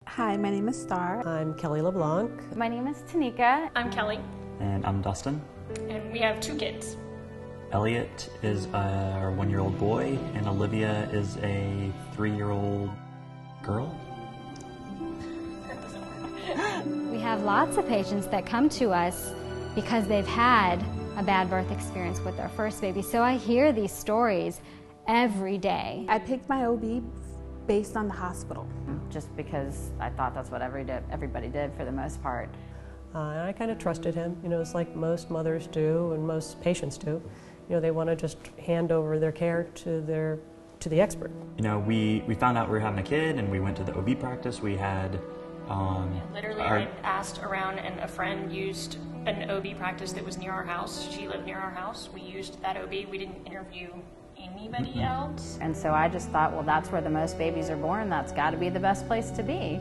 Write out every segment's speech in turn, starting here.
Hi, my name is Star. I'm Kelly LeBlanc. My name is Tanika. I'm Kelly. And I'm Dustin. And we have 2 kids. Elliot is our 1-year-old boy, and Olivia is a 3-year-old girl. That doesn't work. We have lots of patients that come to us because they've had a bad birth experience with their first baby. So I hear these stories every day. I picked my OB based on the hospital. Just because I thought that's what everybody did for the most part. And I kind of trusted him. You know, it's like most mothers do and most patients do. You know, they want to just hand over their care to the expert. You know, we found out we were having a kid, and we went to the OB practice. We had Literally, I asked around, and a friend used an OB practice that was near our house. She lived near our house. We used that OB. We didn't interview anybody else. And so I just thought, well, that's where the most babies are born. That's got to be the best place to be.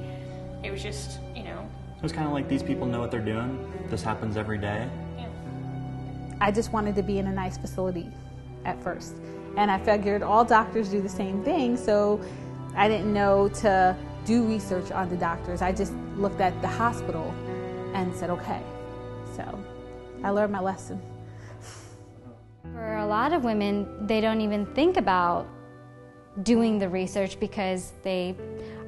It was just, you know. It was kind of like, these people know what they're doing. This happens every day. Yeah. I just wanted to be in a nice facility at first. And I figured all doctors do the same thing, so I didn't know to do research on the doctors. I just looked at the hospital and said, okay. So I learned my lesson. For a lot of women, they don't even think about doing the research because they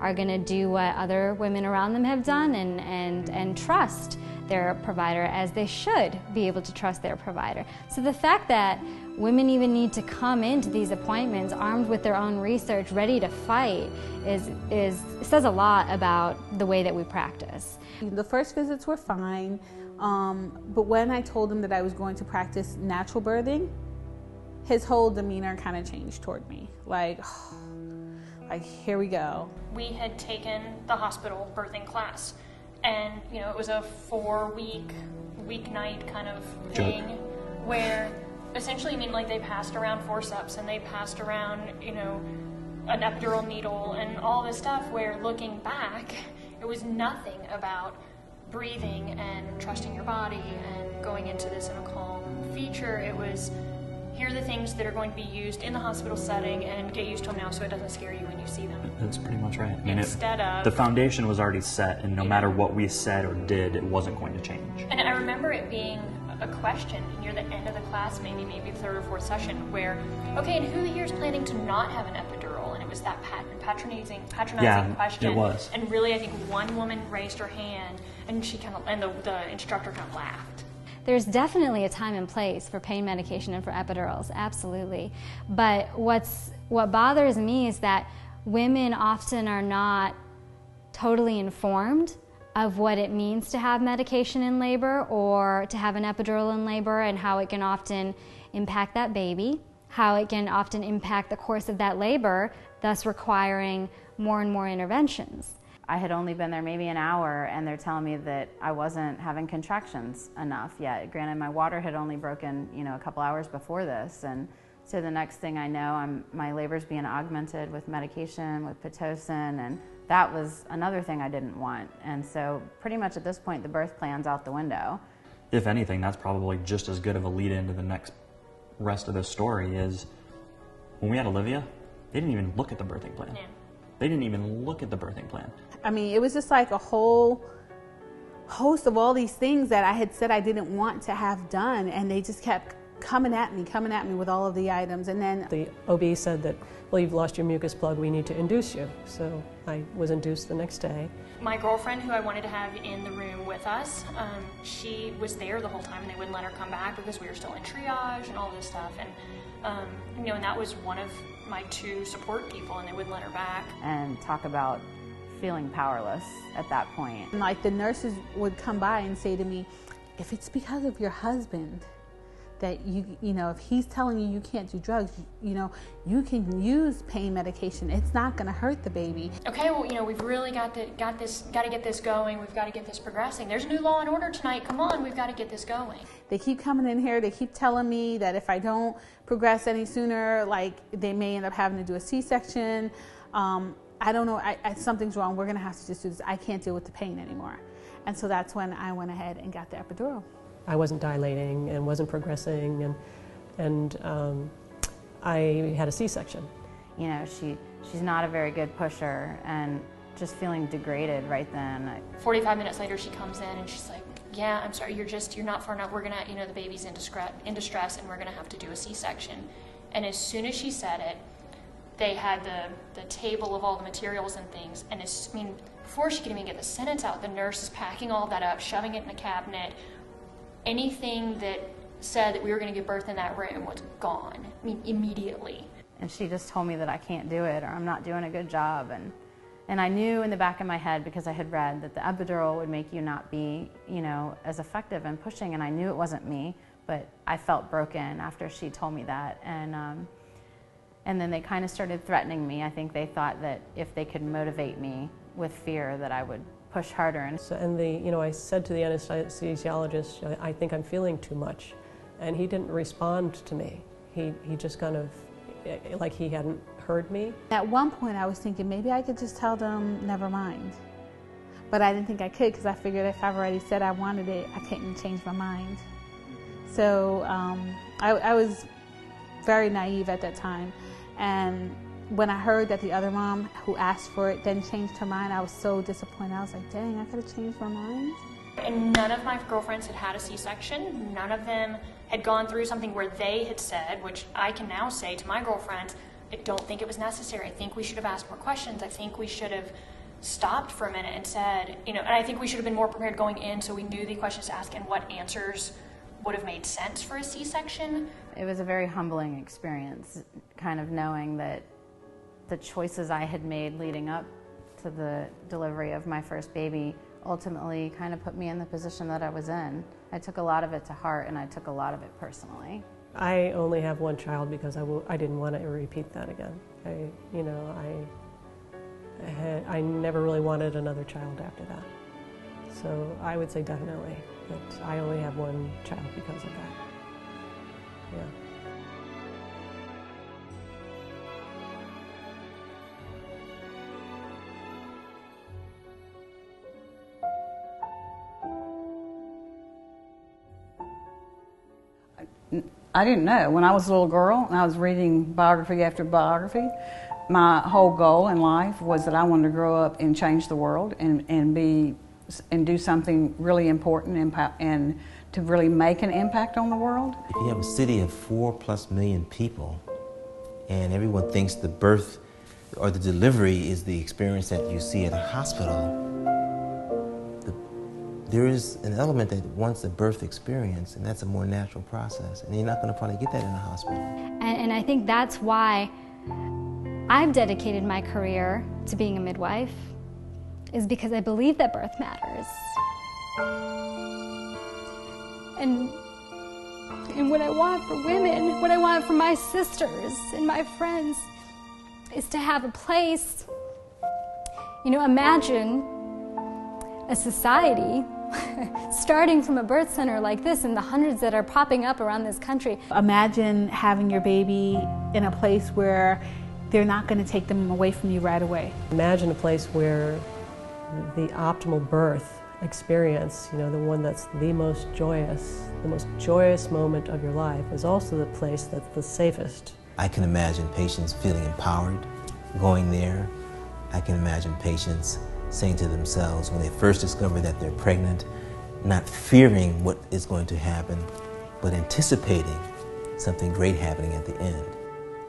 are going to do what other women around them have done and trust their provider, as they should be able to trust their provider. So the fact that women even need to come into these appointments armed with their own research, ready to fight, says a lot about the way that we practice. The first visits were fine, but when I told him that I was going to practice natural birthing, his whole demeanor kind of changed toward me. Like here we go. We had taken the hospital birthing class, and you know, it was a 4-week, weeknight kind of thing where essentially, I mean, like, they passed around forceps and they passed around, you know, an epidural needle and all this stuff, where looking back, it was nothing about breathing and trusting your body and going into this in a calm feature. It was, here are the things that are going to be used in the hospital setting, and get used to them now so it doesn't scare you when you see them. That's pretty much right. I mean, Instead of... the foundation was already set, and no matter what we said or did, it wasn't going to change. And I remember it being a question near the end of the class, maybe the 3rd or 4th session, where, okay, and who here is planning to not have an epidural? And it was that patronizing question. It was. And really, I think one woman raised her hand, and the instructor kind of laughed. There's definitely a time and place for pain medication and for epidurals, absolutely. But what bothers me is that women often are not totally informed of what it means to have medication in labor or to have an epidural in labor, and how it can often impact that baby, how it can often impact the course of that labor, thus requiring more and more interventions. I had only been there maybe an hour, and they're telling me that I wasn't having contractions enough yet. Granted, my water had only broken, you know, a couple hours before this, and so the next thing I know, my labor's being augmented with medication, with Pitocin, and that was another thing I didn't want. And so pretty much at this point, the birth plan's out the window. If anything, that's probably just as good of a lead into the next rest of this story. Is when we had Olivia, they didn't even look at the birthing plan. Yeah. They didn't even look at the birthing plan. I mean, it was just like a whole host of all these things that I had said I didn't want to have done, and they just kept coming at me with all of the items. And then The OB said that, well, you've lost your mucus plug, we need to induce you. So I was induced the next day. My girlfriend, who I wanted to have in the room with us, she was there the whole time, and they wouldn't let her come back because we were still in triage and all this stuff. And you know, and that was one of my 2 support people, and they wouldn't let her back. And talk about feeling powerless at that point. And like the nurses would come by and say to me, if it's because of your husband that you know, if he's telling you can't do drugs, you know, you can use pain medication. It's not going to hurt the baby. Okay, well, you know, we've really got to get this going. We've got to get this progressing. There's a new Law and Order tonight. Come on, we've got to get this going. They keep coming in here. They keep telling me that if I don't progress any sooner, like, they may end up having to do a C-section. I don't know. Something's wrong. We're going to have to just do this. I can't deal with the pain anymore. And so that's when I went ahead and got the epidural. I wasn't dilating and wasn't progressing, and I had a C-section. You know, she's not a very good pusher, and just feeling degraded right then. 45 minutes later, she comes in and she's like, yeah, I'm sorry, you're not far enough. We're gonna, the baby's in distress and we're gonna have to do a C-section. And as soon as she said it, they had the table of all the materials and things. And before she could even get the sentence out, the nurse is packing all of that up, shoving it in a cabinet. Anything that said that we were gonna give birth in that room was gone, immediately. And she just told me that I can't do it or I'm not doing a good job. And I knew in the back of my head, because I had read that the epidural would make you not be, as effective in pushing, and I knew it wasn't me, but I felt broken after she told me that. And then they kind of started threatening me. I think they thought that if they could motivate me with fear that I would push harder. And I said to the anesthesiologist, I think I'm feeling too much. And he didn't respond to me. He just kind of, like he hadn't heard me. At one point I was thinking maybe I could just tell them never mind. But I didn't think I could, because I figured if I've already said I wanted it, I couldn't change my mind. So I was very naive at that time. And when I heard that the other mom who asked for it then changed her mind, I was so disappointed. I was like, dang, I could have changed my mind. And none of my girlfriends had had a C-section. None of them had gone through something where they had said, which I can now say to my girlfriends, I don't think it was necessary. I think we should have asked more questions. I think we should have stopped for a minute and said, and I think we should have been more prepared going in so we knew the questions to ask and what answers would have made sense for a C-section. it was a very humbling experience, kind of knowing that the choices I had made leading up to the delivery of my first baby ultimately kind of put me in the position that I was in. I took a lot of it to heart, and I took a lot of it personally. I only have one child because I didn't want to repeat that again. I never really wanted another child after that. So I would say definitely that I only have one child because of that. Yeah. I didn't know. When I was a little girl and I was reading biography after biography, my whole goal in life was that I wanted to grow up and change the world and do something really important and to really make an impact on the world. You have a city of 4+ million people, and everyone thinks the birth or the delivery is the experience that you see at a hospital. There is an element that wants a birth experience, and that's a more natural process, and you're not going to probably get that in a hospital. And I think that's why I've dedicated my career to being a midwife, is because I believe that birth matters. And what I want for women, what I want for my sisters and my friends, is to have a place. Imagine a society starting from a birth center like this and the hundreds that are popping up around this country. Imagine having your baby in a place where they're not going to take them away from you right away. Imagine a place where the optimal birth experience, the one that's the most joyous moment of your life, is also the place that's the safest. I can imagine patients feeling empowered, going there. I can imagine patients saying to themselves when they first discover that they're pregnant, not fearing what is going to happen, but anticipating something great happening at the end.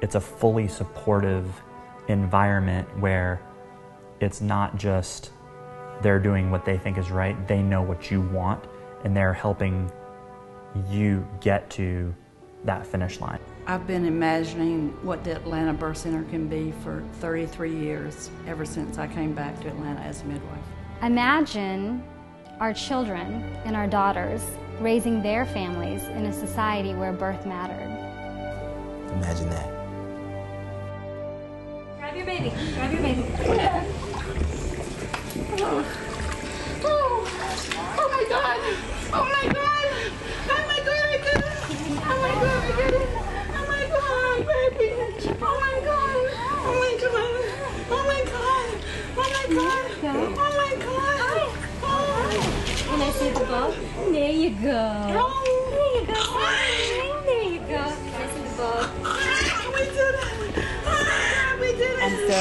It's a fully supportive environment where it's not just they're doing what they think is right, they know what you want, and they're helping you get to that finish line. I've been imagining what the Atlanta Birth Center can be for 33 years, ever since I came back to Atlanta as a midwife. Imagine our children and our daughters raising their families in a society where birth mattered. Imagine that. Grab your baby. Grab your baby. Oh my God! Oh my God! Oh my God! I get it! Oh my God! I get it! Oh my God, baby! Oh my God! Oh my God! Oh my God! Oh my God! Oh my God! Oh. Can I see the bow? There you go. There you go. There you go. Can I see the bow? We did it! We did it! And so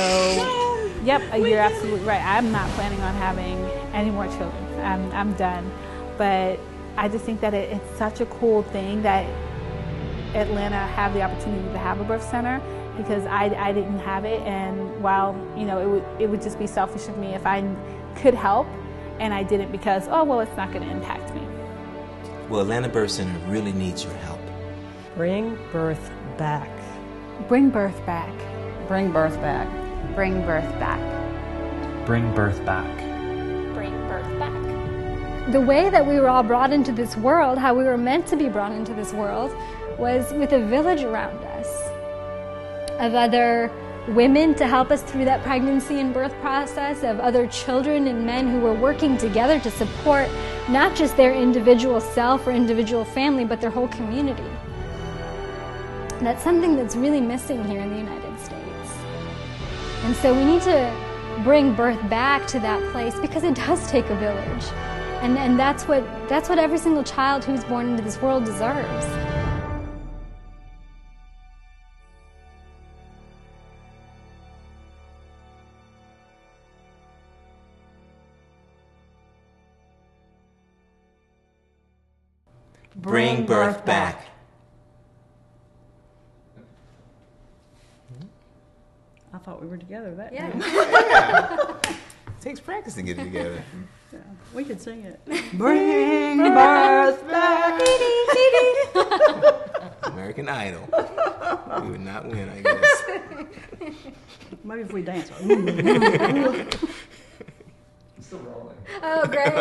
Yep, you're absolutely right. I'm not planning on having any more children. I'm done. But I just think that it's such a cool thing that Atlanta have the opportunity to have a birth center, because I didn't have it, and while it would just be selfish of me if I could help and I didn't, because it's not going to impact me. Well, Atlanta Birth Center really needs your help. Bring birth back. Bring birth back. Bring birth back. Bring birth back. Bring birth back. Bring birth back. The way that we were all brought into this world, how we were meant to be brought into this world, was with a village around us of other women to help us through that pregnancy and birth process, of other children and men who were working together to support not just their individual self or individual family, but their whole community. That's something that's really missing here in the United States. And so we need to bring birth back to that place, because it does take a village. And that's what every single child who's born into this world deserves. Bring birth back. I thought we were together that day. It takes practice to get it together. Yeah, we could sing it. Bring birth back. American Idol. We would not win, I guess. Maybe if we dance. Oh, great.